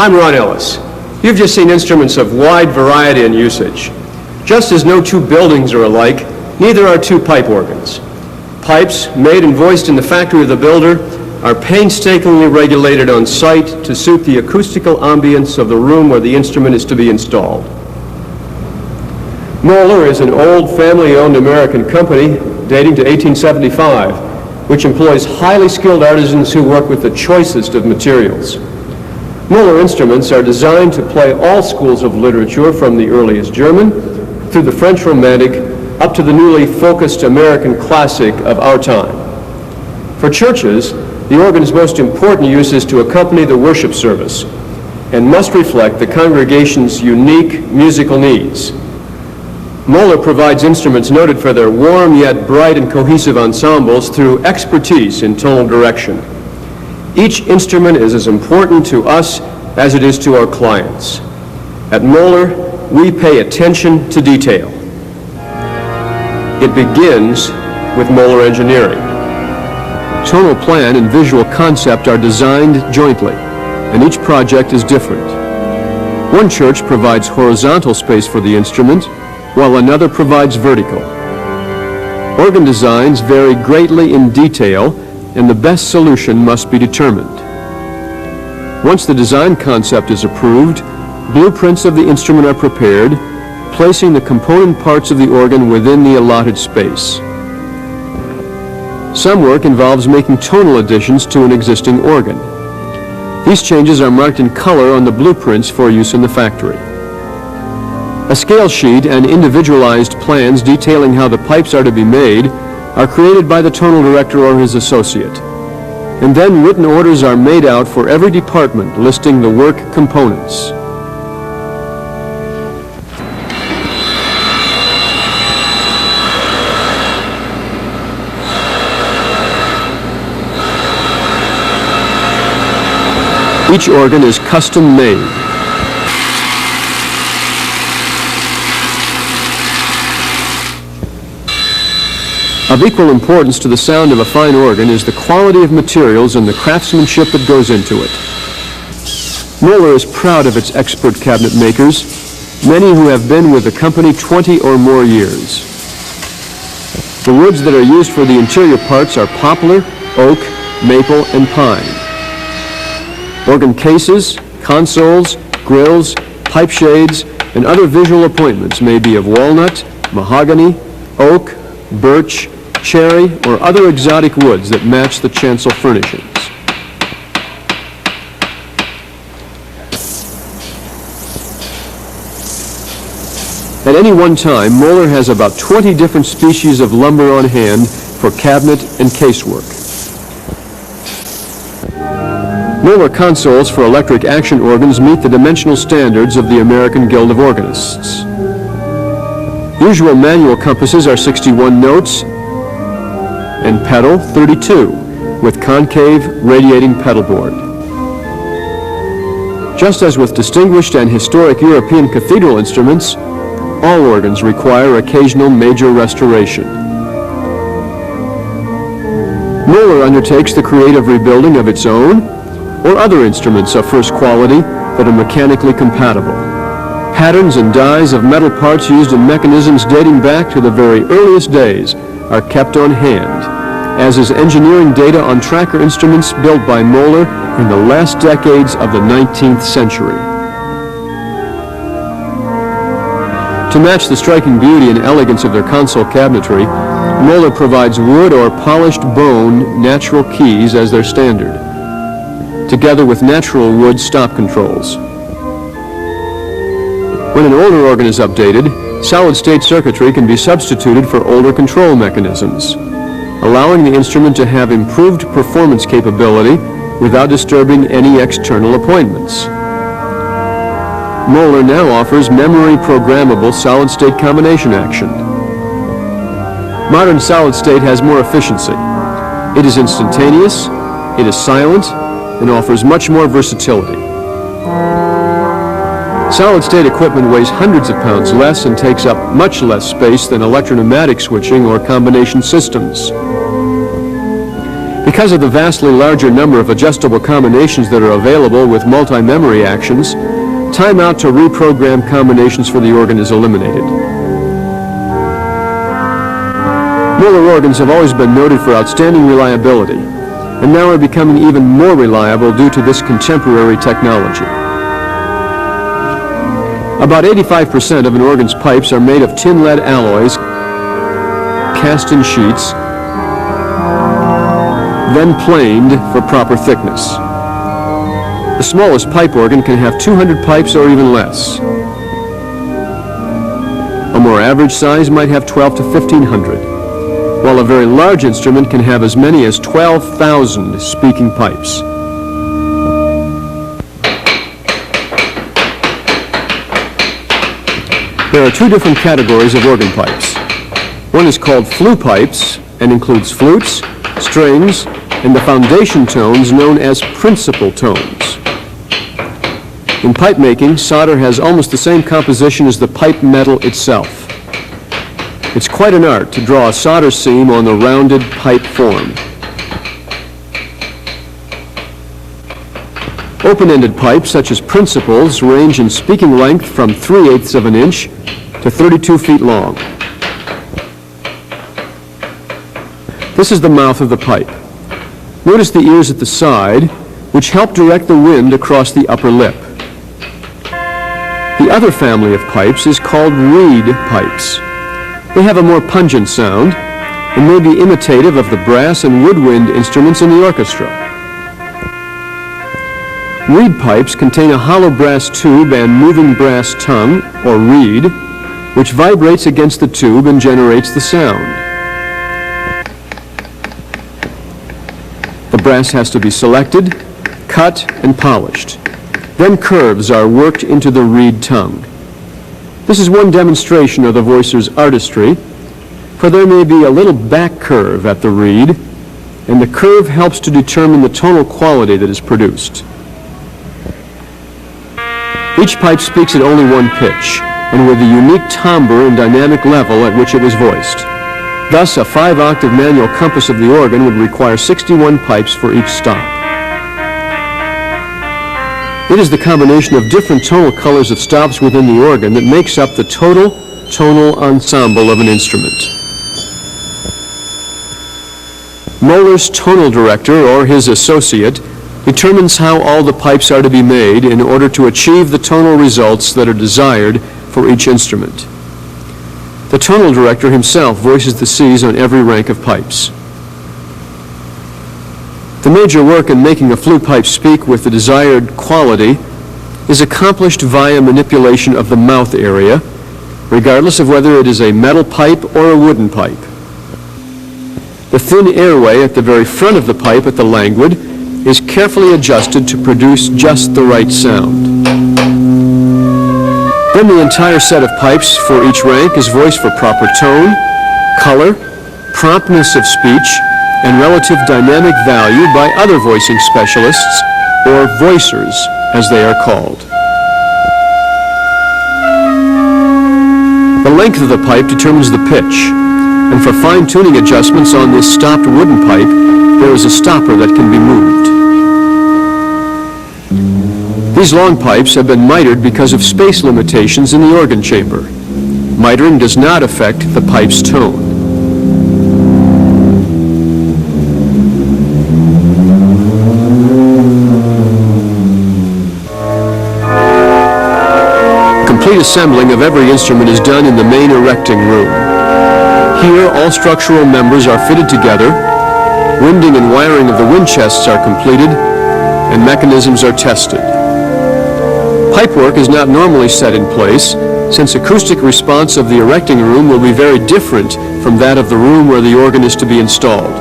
I'm Ron Ellis. You've just seen instruments of wide variety and usage. Just as no two buildings are alike, neither are two pipe organs. Pipes, made and voiced in the factory of the builder, are painstakingly regulated on site to suit the acoustical ambience of the room where the instrument is to be installed. Moller is an old family-owned American company dating to 1875, which employs highly skilled artisans who work with the choicest of materials. Moller instruments are designed to play all schools of literature, from the earliest German through the French Romantic up to the newly focused American classic of our time. For churches, the organ's most important use is to accompany the worship service and must reflect the congregation's unique musical needs. Moller provides instruments noted for their warm yet bright and cohesive ensembles through expertise in tonal direction. Each instrument is as important to us as it is to our clients. At Moller, we pay attention to detail. It begins with Moller engineering. Tonal plan and visual concept are designed jointly, and each project is different. One church provides horizontal space for the instrument, while another provides vertical. Organ designs vary greatly in detail, and the best solution must be determined. Once the design concept is approved, blueprints of the instrument are prepared, placing the component parts of the organ within the allotted space. Some work involves making tonal additions to an existing organ. These changes are marked in color on the blueprints for use in the factory. A scale sheet and individualized plans detailing how the pipes are to be made are created by the tonal director or his associate. And then written orders are made out for every department listing the work components. Each organ is custom made. Of equal importance to the sound of a fine organ is the quality of materials and the craftsmanship that goes into it. Moller is proud of its expert cabinet makers, many who have been with the company 20 or more years. The woods that are used for the interior parts are poplar, oak, maple, and pine. Organ cases, consoles, grills, pipe shades, and other visual appointments may be of walnut, mahogany, oak, birch, cherry, or other exotic woods that match the chancel furnishings. At any one time, Moller has about 20 different species of lumber on hand for cabinet and casework. Moller consoles for electric action organs meet the dimensional standards of the American Guild of Organists. Usual manual compasses are 61 notes and pedal 32 with concave radiating pedal board. Just as with distinguished and historic European cathedral instruments, all organs require occasional major restoration. Moller undertakes the creative rebuilding of its own or other instruments of first quality that are mechanically compatible. Patterns and dies of metal parts used in mechanisms dating back to the very earliest days are kept on hand, as is engineering data on tracker instruments built by Moller in the last decades of the 19th century. To match the striking beauty and elegance of their console cabinetry, Moller provides wood or polished bone natural keys as their standard, together with natural wood stop controls. When an older organ is updated, solid-state circuitry can be substituted for older control mechanisms, allowing the instrument to have improved performance capability without disturbing any external appointments. Moller now offers memory programmable solid-state combination action. Modern solid-state has more efficiency. It is instantaneous, it is silent, and offers much more versatility. Solid-state equipment weighs hundreds of pounds less and takes up much less space than electro-pneumatic switching or combination systems. Because of the vastly larger number of adjustable combinations that are available with multi-memory actions, timeout to reprogram combinations for the organ is eliminated. Moller organs have always been noted for outstanding reliability, and now are becoming even more reliable due to this contemporary technology. About 85% of an organ's pipes are made of tin-lead alloys cast in sheets, then planed for proper thickness. The smallest pipe organ can have 200 pipes or even less. A more average size might have 12 to 1,500, while a very large instrument can have as many as 12,000 speaking pipes. There are two different categories of organ pipes. One is called flue pipes and includes flutes, strings, and the foundation tones known as principal tones. In pipe making, solder has almost the same composition as the pipe metal itself. It's quite an art to draw a solder seam on the rounded pipe form. Open-ended pipes, such as principals, range in speaking length from 3/8 of an inch to 32 feet long. This is the mouth of the pipe. Notice the ears at the side, which help direct the wind across the upper lip. The other family of pipes is called reed pipes. They have a more pungent sound and may be imitative of the brass and woodwind instruments in the orchestra. Reed pipes contain a hollow brass tube and moving brass tongue, or reed, which vibrates against the tube and generates the sound. The brass has to be selected, cut, and polished. Then curves are worked into the reed tongue. This is one demonstration of the voicer's artistry, for there may be a little back curve at the reed, and the curve helps to determine the tonal quality that is produced. Each pipe speaks at only one pitch, and with a unique timbre and dynamic level at which it was voiced. Thus, a 5-octave manual compass of the organ would require 61 pipes for each stop. It is the combination of different tonal colors of stops within the organ that makes up the total tonal ensemble of an instrument. Moller's tonal director, or his associate, determines how all the pipes are to be made in order to achieve the tonal results that are desired for each instrument. The tonal director himself voices the Cs on every rank of pipes. The major work in making a flue pipe speak with the desired quality is accomplished via manipulation of the mouth area, regardless of whether it is a metal pipe or a wooden pipe. The thin airway at the very front of the pipe at the languid is carefully adjusted to produce just the right sound. Then the entire set of pipes for each rank is voiced for proper tone, color, promptness of speech, and relative dynamic value by other voicing specialists, or voicers, as they are called. The length of the pipe determines the pitch, and for fine-tuning adjustments on this stopped wooden pipe, there is a stopper that can be moved. These long pipes have been mitered because of space limitations in the organ chamber. Mitering does not affect the pipe's tone. Complete assembling of every instrument is done in the main erecting room. Here, all structural members are fitted together, winding and wiring of the wind chests are completed, and mechanisms are tested. Pipework is not normally set in place, since acoustic response of the erecting room will be very different from that of the room where the organ is to be installed.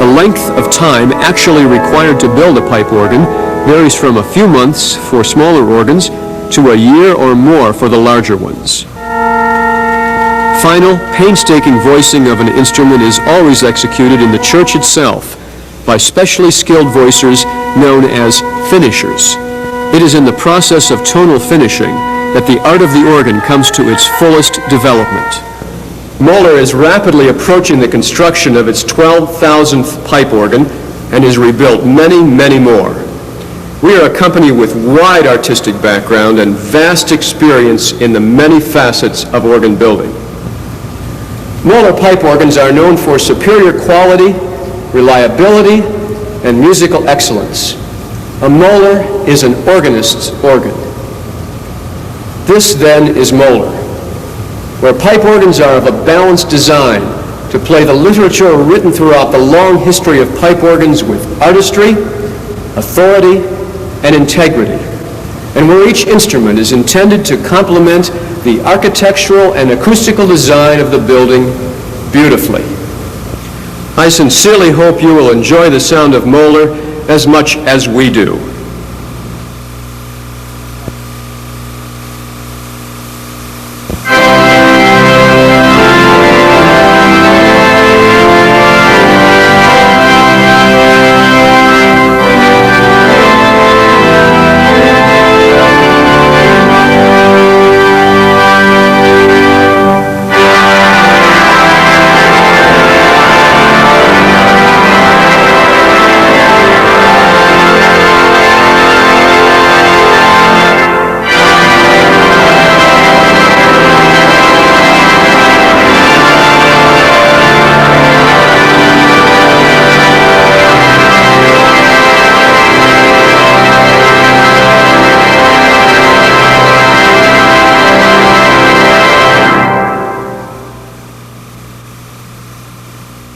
The length of time actually required to build a pipe organ varies from a few months for smaller organs to a year or more for the larger ones. Final, painstaking voicing of an instrument is always executed in the church itself by specially skilled voicers known as finishers. It is in the process of tonal finishing that the art of the organ comes to its fullest development. Moller is rapidly approaching the construction of its 12,000th pipe organ and has rebuilt many, many more. We are a company with wide artistic background and vast experience in the many facets of organ building. Moller pipe organs are known for superior quality, reliability, and musical excellence. A Moller is an organist's organ. This, then, is Moller, where pipe organs are of a balanced design to play the literature written throughout the long history of pipe organs with artistry, authority, and integrity, and where each instrument is intended to complement the architectural and acoustical design of the building beautifully. I sincerely hope you will enjoy the sound of Moller as much as we do.